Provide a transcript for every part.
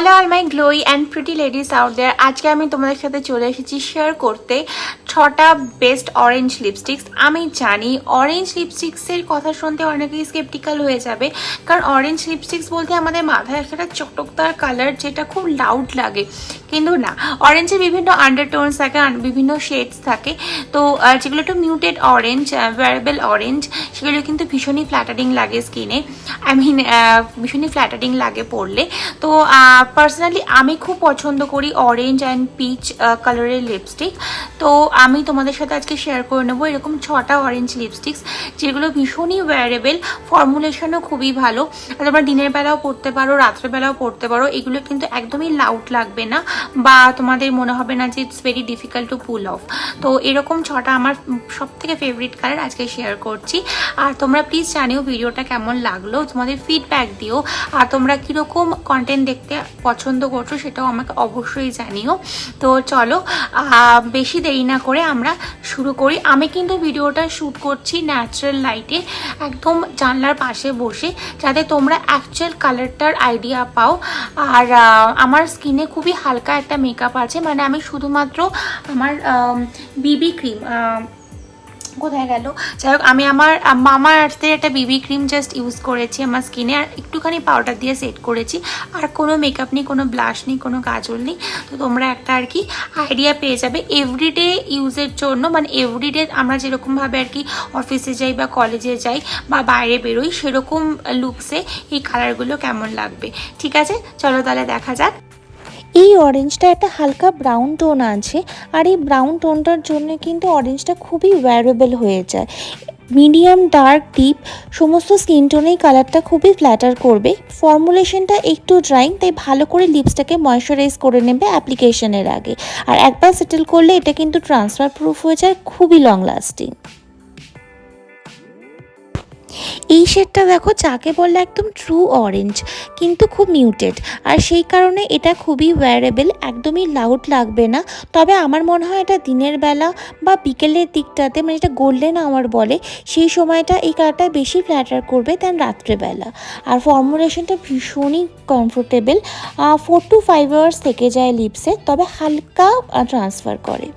Hello all my glowy and pretty ladies out there. আজকে আমি তোমাদের সাথে চলে এসেছি শেয়ার করতে 6টা বেস্ট অরেঞ্জ লিপস্টিক্স। আমি জানি অরেঞ্জ লিপস্টিক্সের কথা শুনতে অনেকেই স্কেপটিক্যাল হয়ে যাবে, কারণ অরেঞ্জ লিপস্টিক্স বলতে আমাদের মাথায় একটা চকটকদার কালার যেটা খুব লাউড লাগে, কিন্তু না, অরেঞ্জে বিভিন্ন আন্ডারটোনস থাকে, বিভিন্ন শেডস থাকে। তো যেগুলো একটু মিউটেড অরেঞ্জ, ভ্যারিয়েবল অরেঞ্জ, সেগুলো কিন্তু ভীষণই ফ্ল্যাটারিং লাগে স্কিনে, ভীষণই ফ্ল্যাটারিং লাগে পরলে। তো পার্সোনালি আমি খুব পছন্দ করি অরেঞ্জ অ্যান্ড পিচ কালারের লিপস্টিক। তো আমি তোমাদের সাথে আজকে শেয়ার করে নেবো এরকম 6টা অরেঞ্জ লিপস্টিক্স, যেগুলো ভীষণই ওয়্যারেবল, ফর্মুলেশনও খুবই ভালো। তোমরা দিনের বেলাও পরতে পারো, রাত্রেবেলাও পরতে পারো। এগুলো কিন্তু একদমই লাউড লাগবে না, বা তোমাদের মনে হবে না যে it's very difficult to pool of. তো এরকম 6টা আমার সব থেকে ফেভারিট কালার আজকে শেয়ার করছি। আর তোমরা প্লিজ জানিও ভিডিওটা কেমন লাগলো, তোমাদের ফিডব্যাক দিও। আর তোমরা কীরকম কন্টেন্ট দেখতে পছন্দ করছো সেটাও আমাকে অবশ্যই জানিও। তো চলো বেশি দেরি না করে আমরা শুরু করি। আমি কিন্তু ভিডিওটা শ্যুট করছি ন্যাচারাল লাইটে, একদম জানলার পাশে বসে, যাতে তোমরা অ্যাকচুয়াল কালারটার আইডিয়া পাও। আর আমার স্কিনে খুবই হালকা একটা মেকআপ আছে, মানে আমি শুধুমাত্র আমার বিবি ক্রিম, কোথায় গেল, যাই হোক, আমি আমার মামা আর্থের একটা বিবি ক্রিম জাস্ট ইউজ করেছি আমার স্কিনে, আর একটুখানি পাউডার দিয়ে সেট করেছি। আর কোনো মেকআপ নেই, কোনো ব্লাশ নেই, কোনো কাজল নেই। তো তোমরা একটা আর কি আইডিয়া পেয়ে যাবে এভরিডে ইউজের জন্য, মানে এভরিডে আমরা যেরকমভাবে আর কি অফিসে যাই বা কলেজে যাই বা বাইরে বেরোই, সেরকম লুকসে এই কালারগুলো কেমন লাগবে। ঠিক আছে, চলো তাহলে দেখা যাক। এই অরেঞ্জটা একটা হালকা ব্রাউন টোন আছে, আর এই ব্রাউন টোনটার জন্য কিন্তু অরেঞ্জটা খুবই ওয়্যারেবল হয়ে যায়। মিডিয়াম, ডার্ক, ডিপ সমস্ত স্কিন টোনেই কালারটা খুবই ফ্ল্যাটার করবে। ফর্মুলেশনটা একটু ড্রাইং, তাই ভালো করে লিপসটাকে ময়শ্চারাইজ করে নেবে অ্যাপ্লিকেশনের আগে। আর একবার সেটেল করলে এটা কিন্তু ট্রান্সফার প্রুফ হয়ে যায়, খুবই লং লাস্টিং। এই শেডটা দেখো, যাকে বললে একদম ট্রু অরেঞ্জ, কিন্তু খুব মিউটেড, আর সেই কারণে এটা খুবই ওয়্যারেবল, একদমই লাউড লাগবে না। তবে আমার মনে হয় এটা দিনের বেলা বা বিকেলের দিকটাতে, মানে এটা গোল্ডেন আওয়ার বলে, সেই সময়টা এই কালারটা বেশি ফ্ল্যাটার করবে দেন রাত্রেবেলা। আর ফর্মুলেশনটা ভীষণই কমফোর্টেবল, 4 to 5 আওয়ার্স থেকে যায় লিপসে, তবে হালকা ট্রান্সফার করে।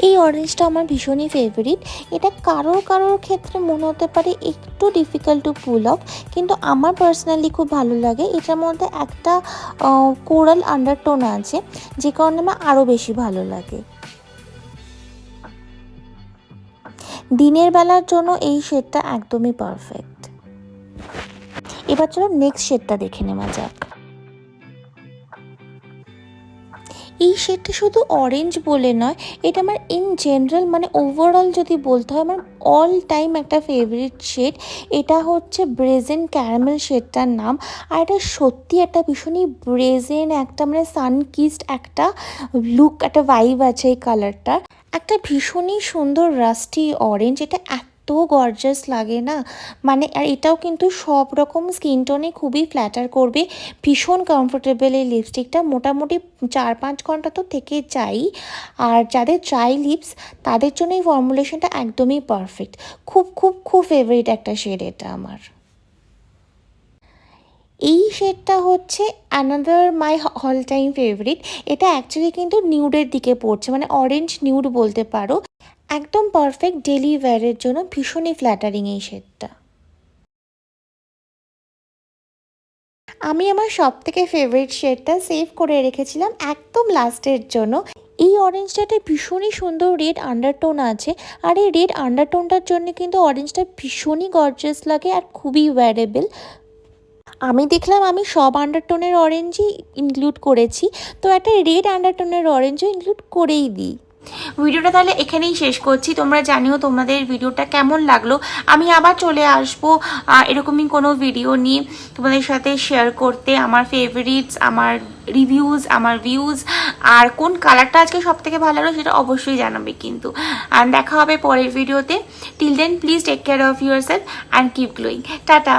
এই অরেঞ্জটা আমার ভীষণই ফেভারিট। এটা কারোর ক্ষেত্রে মনে হতে পারে একটু ডিফিকাল্ট টু পুল অফ, কিন্তু আমার পার্সোনালি খুব ভালো লাগে। এটার মধ্যে একটা কোরাল আন্ডারটোন আছে, যে কারণে আমার আরও বেশি ভালো লাগে। দিনের বেলার জন্য এই শেডটা একদমই পারফেক্ট। এবার চলো নেক্সট শেডটা দেখে নেওয়া যাক। এই শেডটা শুধু অরেঞ্জ বলে নয়, এটা আমার ইন জেনারেল, মানে ওভারঅল যদি বলতে হয়, আমার অল টাইম একটা ফেভারিট শেড। এটা হচ্ছে ব্রেজেন ক্যারামেল শেডটার নাম। আর এটা সত্যি একটা ভীষণই ব্রেজেন, একটা মানে সানকিসড একটা লুক, একটা ভাইব আছে এই কালারটার। একটা ভীষণই সুন্দর রাস্টি অরেঞ্জ, এটা এত গর্জাস লাগে না, মানে। আর এটাও কিন্তু সব রকম স্কিন টোনে খুবই ফ্ল্যাটার করবে, ভীষণ কমফোর্টেবল। এই লিপস্টিকটা মোটামুটি 4-5 ঘন্টা তো থেকে যাই। আর যাদের ড্রাই লিপস, তাদের জন্য এই ফর্মুলেশনটা একদমই পারফেক্ট। খুব খুব খুব ফেভারিট একটা শেড এটা আমার। এই শেডটা হচ্ছে another my all time favourite. এটা অ্যাকচুয়ালি কিন্তু নিউডের দিকে পড়ছে, মানে অরেঞ্জ নিউড বলতে পারো। একদম পারফেক্ট ডেলি ওয়্যারের জন্য, ভীষণই ফ্ল্যাটারিং এই শেডটা। আমি আমার সব থেকে ফেভারিট শেডটা সেভ করে রেখেছিলাম একদম লাস্টের জন্য। এই অরেঞ্জটাতে ভীষণই সুন্দর রেড আন্ডারটোন আছে, আর এই রেড আন্ডারটোনটার জন্য কিন্তু অরেঞ্জটা ভীষণই গর্জিয়াস লাগে আর খুবই ওয়্যারেবল। আমি দেখলাম আমি সব আন্ডারটোনের অরেঞ্জই ইনক্লুড করেছি, তো একটা রেড আন্ডারটোনের অরেঞ্জও ইনক্লুড করেই দিই। ভিডিওটা তাহলে এখানেই শেষ করছি। তোমরা জানিও তোমাদের ভিডিওটা কেমন লাগলো। আমি আবার চলে আসবো এরকমই কোনো ভিডিও নিয়ে তোমাদের সাথে শেয়ার করতে, আমার ফেভারিটস, আমার রিভিউজ, আমার ভিউজ, আর কোন কালারটা আজকে সব থেকে ভালো লাগলো সেটা অবশ্যই জানাবে কিন্তু। আর দেখা হবে পরের ভিডিওতে। Till then please take care of yourself and keep glowing. Tata.